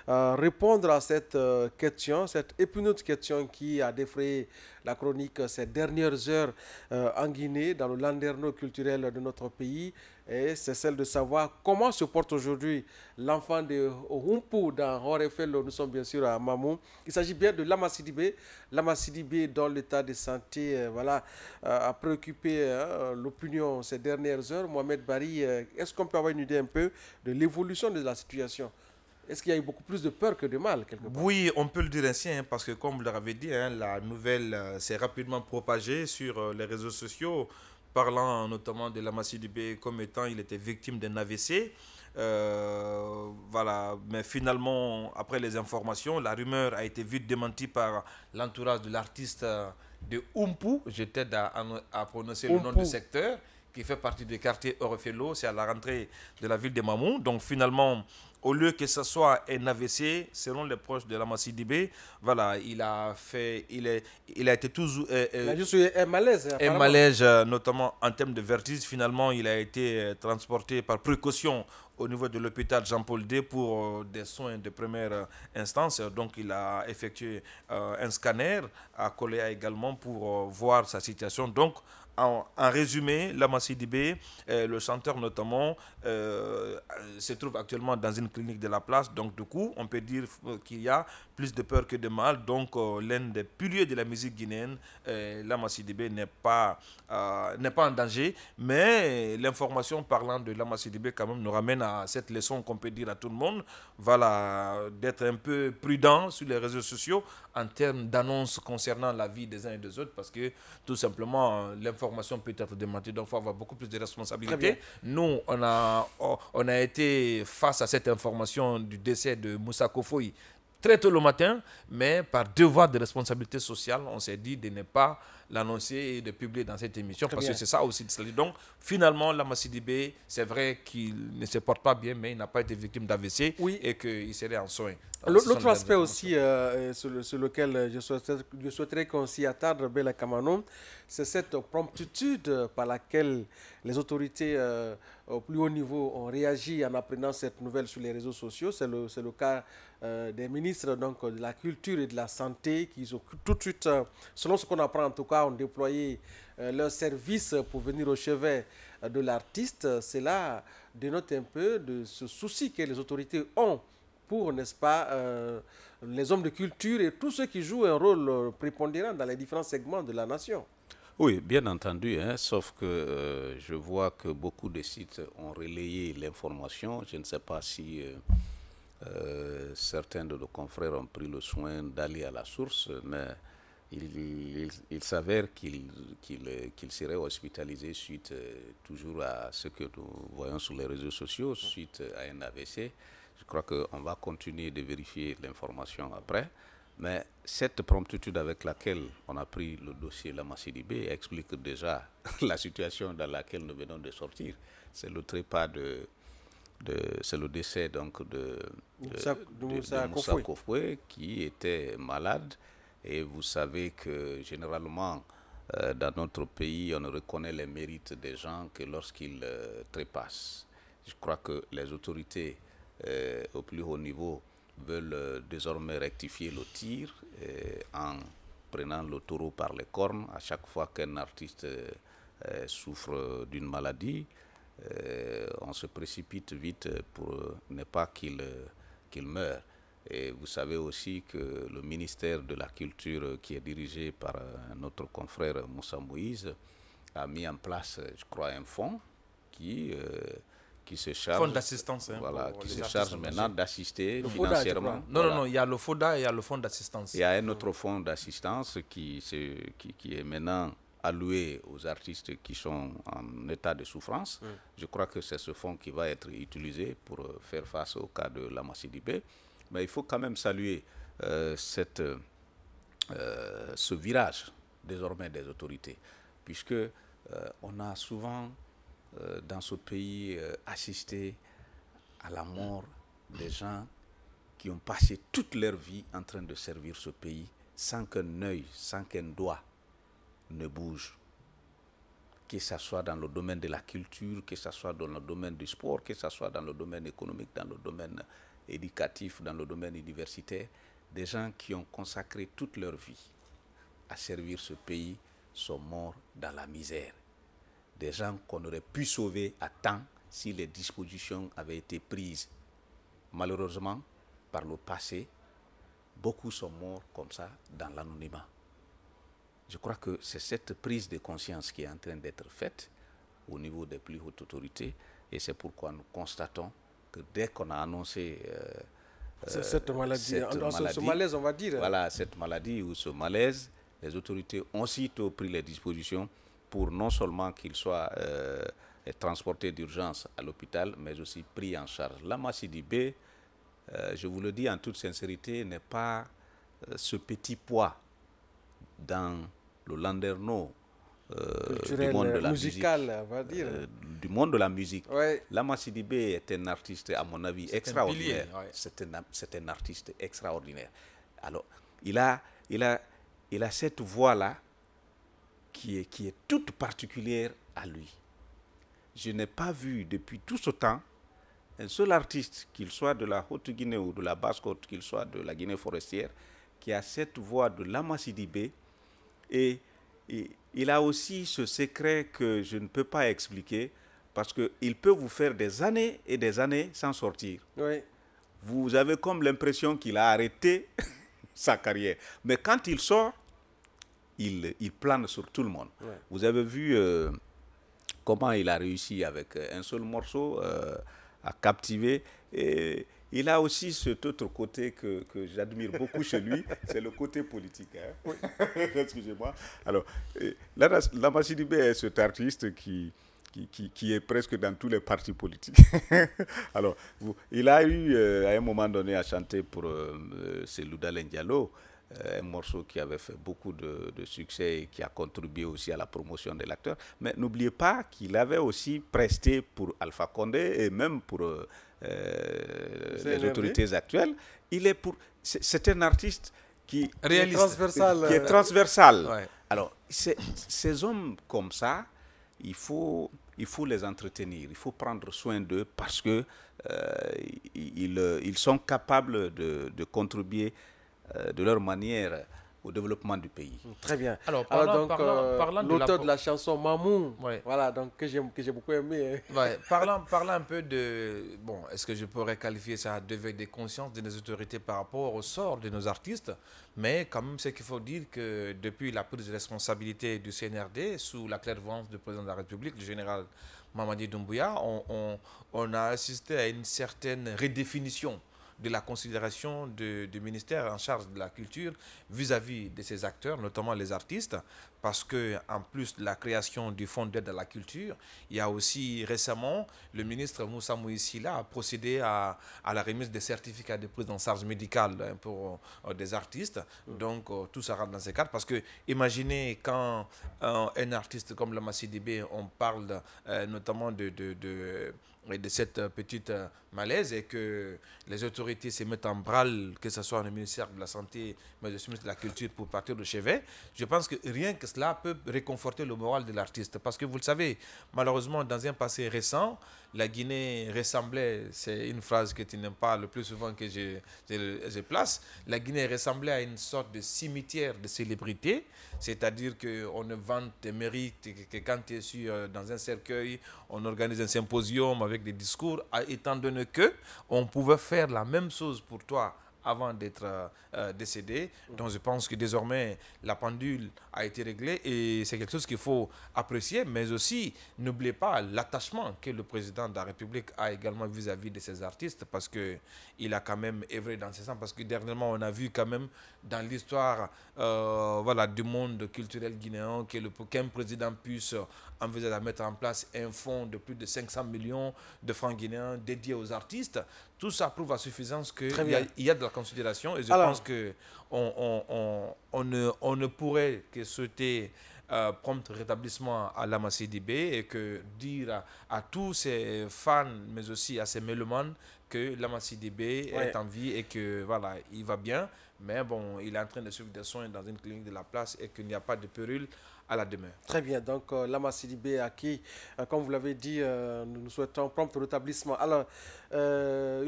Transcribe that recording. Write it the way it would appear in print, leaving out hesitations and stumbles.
répondre à cette question, cette épineuse question qui a défrayé la chronique ces dernières heures en Guinée, dans le landerneau culturel de notre pays. Et c'est celle de savoir comment se porte aujourd'hui l'enfant de Humpu dans Horefelo. Nous sommes bien sûr à Mamou. Il s'agit bien de Lama Sidibé. Lama Sidibé, dont l'état de santé a préoccupé l'opinion ces dernières heures. Mohamed Bari, est-ce qu'on peut avoir une idée un peu de l'évolution de la situation? Est-ce qu'il y a eu beaucoup plus de peur que de mal, quelque part? Oui, on peut le dire ainsi, hein, parce que comme vous l'avez dit, hein, la nouvelle s'est rapidement propagée sur les réseaux sociaux, parlant notamment de Lamassi Dubé comme étant il était victime d'un AVC. Voilà, mais finalement, après les informations, la rumeur a été vite démentie par l'entourage de l'artiste de Umpu. Je t'aide à prononcer le nom du Humpu. secteur qui fait partie du quartier Orefelo. C'est à la rentrée de la ville de Mamou. Donc finalement, au lieu que ce soit un AVC, selon les proches de la Dibé, voilà, il a été toujours Il a juste eu un malaise, un apparemment. malaise, notamment en termes de vertige. Finalement, il a été transporté par précaution au niveau de l'hôpital Jean-Paul II pour des soins de première instance. Donc, il a effectué un scanner à Coléa également pour voir sa situation. Donc, en résumé, Lama Sidibé, le chanteur notamment, se trouve actuellement dans une clinique de la place. Donc, du coup, on peut dire qu'il y a plus de peur que de mal. Donc, l'un des piliers de la musique guinéenne, Lama Sidibé, n'est pas en danger. Mais l'information parlant de Lama Sidibé, quand même, nous ramène à cette leçon qu'on peut dire à tout le monde. Voilà, d'être un peu prudent sur les réseaux sociaux en termes d'annonces concernant la vie des uns et des autres, parce que tout simplement, l'information peut être démentie, donc il faut avoir beaucoup plus de Très bien. responsabilités. Nous, on a été face à cette information du décès de Moussa Kofoui très tôt le matin, mais par devoir de responsabilité sociale, on s'est dit de ne pas l'annoncer et de publier dans cette émission, Très parce que bien. c'est ça aussi. Donc, finalement, la Massidibé, c'est vrai qu'il ne se porte pas bien, mais il n'a pas été victime d'AVC Oui. et qu'il serait en soins. Alors, ce sont L'autre les dernières aspect informations. aussi sur lequel je souhaiterais qu'on s'y attarde, Bella Kamano, c'est cette promptitude par laquelle les autorités au plus haut niveau ont réagi en apprenant cette nouvelle sur les réseaux sociaux. C'est le cas des ministres donc, de la culture et de la santé qui ont tout de suite, selon ce qu'on apprend en tout cas, ont déployé leurs services pour venir au chevet de l'artiste. Cela dénote un peu de ce souci que les autorités ont pour, n'est-ce pas, les hommes de culture et tous ceux qui jouent un rôle prépondérant dans les différents segments de la nation. Oui, bien entendu, hein, sauf que je vois que beaucoup de sites ont relayé l'information. Je ne sais pas si certains de nos confrères ont pris le soin d'aller à la source, mais il s'avère qu'il serait hospitalisé suite toujours à ce que nous voyons sur les réseaux sociaux, suite à un AVC. Je crois qu'on va continuer de vérifier l'information après. Mais cette promptitude avec laquelle on a pris le dossier Lama Sidibé explique déjà la situation dans laquelle nous venons de sortir. C'est le trépas c'est le décès donc de Moussa Kofoui. Kofoué qui était malade. Et vous savez que généralement, dans notre pays, on ne reconnaît les mérites des gens que lorsqu'ils trépassent. Je crois que les autorités au plus haut niveau veulent désormais rectifier le tir en prenant le taureau par les cornes à chaque fois qu'un artiste souffre d'une maladie. On se précipite vite pour ne pas qu'il meure. Et vous savez aussi que le ministère de la Culture, qui est dirigé par notre confrère Moussa Moïse, a mis en place, je crois, un fonds qui, qui se Fonds charge, d'assistance, hein, voilà, pour qui les se artistes charge maintenant engagés. d'assister Le FODA, je financièrement. crois. Non, non, Voilà. non, il y a le FODA et il y a le fonds d'assistance. Il y a un autre fonds d'assistance qui est maintenant alloué aux artistes qui sont en état de souffrance. Je crois que c'est ce fonds qui va être utilisé pour faire face au cas de Lama Sidibé. Mais il faut quand même saluer ce virage désormais des autorités, puisque on a souvent dans ce pays assisté à la mort des gens qui ont passé toute leur vie en train de servir ce pays sans qu'un œil, sans qu'un doigt ne bouge. Que ce soit dans le domaine de la culture, que ce soit dans le domaine du sport, que ce soit dans le domaine économique, dans le domaine éducatif, dans le domaine universitaire, des gens qui ont consacré toute leur vie à servir ce pays sont morts dans la misère. Des gens qu'on aurait pu sauver à temps si les dispositions avaient été prises. Malheureusement, par le passé, beaucoup sont morts comme ça dans l'anonymat. Je crois que c'est cette prise de conscience qui est en train d'être faite au niveau des plus hautes autorités, et c'est pourquoi nous constatons que dès qu'on a annoncé cette maladie, ce malaise, on va dire. Voilà, cette maladie ou ce malaise, les autorités ont aussitôt pris les dispositions pour non seulement qu'il soit transporté d'urgence à l'hôpital, mais aussi pris en charge. Lama Sidibé, je vous le dis en toute sincérité, n'est pas ce petit poids dans le landerneau du monde de la musical, musique, on va dire. Du monde de la musique. Ouais. Lama Sidibé est un artiste, à mon avis, extraordinaire. Ouais. C'est un artiste extraordinaire. Alors, il a cette voix-là qui est toute particulière à lui. Je n'ai pas vu depuis tout ce temps un seul artiste, qu'il soit de la Haute-Guinée ou de la Basse-Côte, qu'il soit de la Guinée forestière, qui a cette voix de Lama Sidibé. Et il a aussi ce secret que je ne peux pas expliquer, parce qu'il peut vous faire des années et des années sans sortir. Oui. Vous avez comme l'impression qu'il a arrêté sa carrière. Mais quand il sort, il plane sur tout le monde. Ouais. Vous avez vu comment il a réussi avec un seul morceau à captiver. Et il a aussi cet autre côté que j'admire beaucoup chez lui, c'est le côté politique. Hein? Oui. Excusez-moi. Alors, Lama Sidibé est cet artiste qui est presque dans tous les partis politiques. Alors, il a eu à un moment donné à chanter pour Selouda Diallo, un morceau qui avait fait beaucoup de succès et qui a contribué aussi à la promotion de l'acteur. Mais n'oubliez pas qu'il avait aussi presté pour Alpha Condé et même pour les autorités actuelles. C'est un artiste qui est transversal. Ouais. Alors, ces hommes comme ça, il faut les entretenir, il faut prendre soin d'eux parce que ils sont capables de contribuer de leur manière au développement du pays. Très bien. Alors parlant l'auteur de la chanson Mamou, ouais. Voilà, donc que j'ai beaucoup aimé. Ouais, parlant un peu de... Bon, est-ce que je pourrais qualifier ça d'éveil de conscience de nos autorités par rapport au sort de nos artistes? Mais quand même, c'est qu'il faut dire que depuis la prise de responsabilité du CNRD, sous la clairvoyance du président de la République, le général Mamadi Doumbouya, on a assisté à une certaine redéfinition de la considération du ministère en charge de la culture vis-à-vis de ces acteurs, notamment les artistes, parce que en plus de la création du fonds d'aide à la culture, il y a aussi récemment le ministre Moussa Mouissila a procédé à la remise des certificats de prise en charge médicale pour des artistes. Donc tout ça rentre dans ces cadres, parce que imaginez quand un artiste comme Lama Sidibé, on parle notamment de cette petite malaise et que les autorités se mettent en branle, que ce soit le ministère de la Santé, mais aussi le ministère de la Culture pour partir de chevet, je pense que rien que cela peut réconforter le moral de l'artiste. Parce que vous le savez, malheureusement, dans un passé récent, la Guinée ressemblait, c'est une phrase que tu n'aimes pas le plus souvent que je place, la Guinée ressemblait à une sorte de cimetière de célébrités, c'est-à-dire qu'on ne vante tes mérites que quand tu es dans un cercueil, on organise un symposium avec des discours, étant donné qu'on pouvait faire la même chose pour toi avant d'être décédé. Donc je pense que désormais la pendule a été réglée et c'est quelque chose qu'il faut apprécier, mais aussi n'oubliez pas l'attachement que le président de la République a également vis-à-vis de ces artistes, parce qu'il a quand même œuvré dans ce sens, parce que dernièrement on a vu quand même dans l'histoire voilà, du monde culturel guinéen qu'un président puisse envisager de mettre en place un fonds de plus de 500 millions de francs guinéens dédiés aux artistes. Tout ça prouve à suffisance qu'il y a de la considération, et je pense qu'on ne pourrait que souhaiter prompt rétablissement à Lama Sidibé et que dire à tous ces fans, mais aussi à ces mélomanes, que Lama Sidibé est en vie et que voilà, il va bien, mais bon, il est en train de suivre des soins dans une clinique de la place et qu'il n'y a pas de péril à la demeure. Très bien, donc Lama Sidibé à qui, comme vous l'avez dit, nous souhaitons prompt rétablissement. Alors,